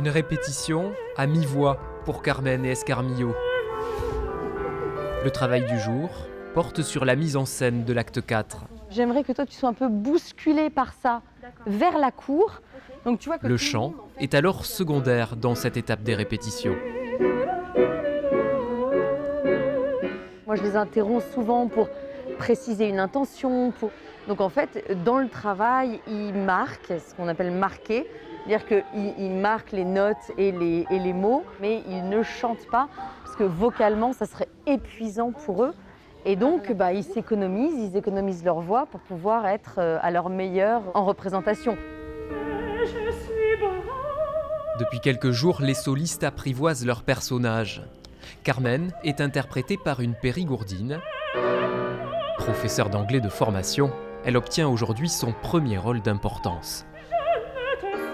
Une répétition à mi-voix pour Carmen et Escarmillo. Le travail du jour porte sur la mise en scène de l'acte 4. J'aimerais que toi tu sois un peu bousculé par ça vers la cour. Donc, tu vois que Le chant est alors secondaire dans cette étape des répétitions. Moi je les interromps souvent pour préciser une intention. Donc en fait, dans le travail, ils marquent, ce qu'on appelle marquer. C'est-à-dire qu'ils marquent les notes et les mots, mais ils ne chantent pas, parce que vocalement, ça serait épuisant pour eux. Et donc, ils économisent leur voix pour pouvoir être à leur meilleur en représentation. Depuis quelques jours, les solistes apprivoisent leur personnage. Carmen est interprétée par une périgourdine. Professeure d'anglais de formation, elle obtient aujourd'hui son premier rôle d'importance.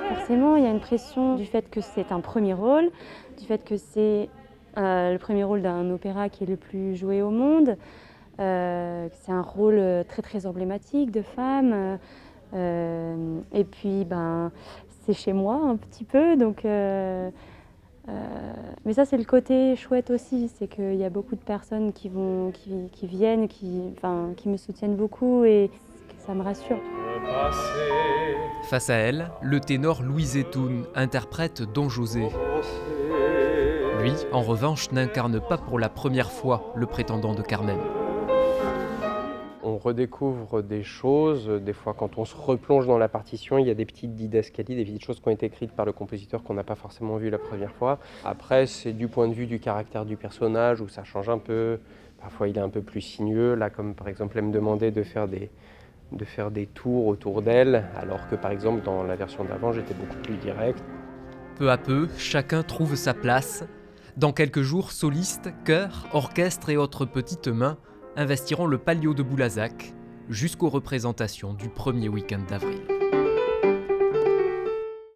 Forcément, il y a une pression du fait que c'est un premier rôle, du fait que c'est le premier rôle d'un opéra qui est le plus joué au monde. C'est un rôle très très emblématique de femme. Et puis, c'est chez moi un petit peu. Donc, mais ça, c'est le côté chouette aussi, c'est qu'il y a beaucoup de personnes qui viennent, qui me soutiennent beaucoup et ça me rassure. Face à elle, le ténor Louis Zetoun interprète Don José. Lui, en revanche, n'incarne pas pour la première fois le prétendant de Carmen. On redécouvre des choses, des fois quand on se replonge dans la partition, il y a des petites didascalies, des petites choses qui ont été écrites par le compositeur qu'on n'a pas forcément vues la première fois. Après, c'est du point de vue du caractère du personnage où ça change un peu. Parfois, il est un peu plus sinueux, là comme par exemple, elle me demandait de faire des tours autour d'elle, alors que par exemple, dans la version d'avant, j'étais beaucoup plus direct. Peu à peu, chacun trouve sa place. Dans quelques jours, solistes, chœurs, orchestres et autres petites mains investiront le Palio de Boulazac jusqu'aux représentations du premier week-end d'avril.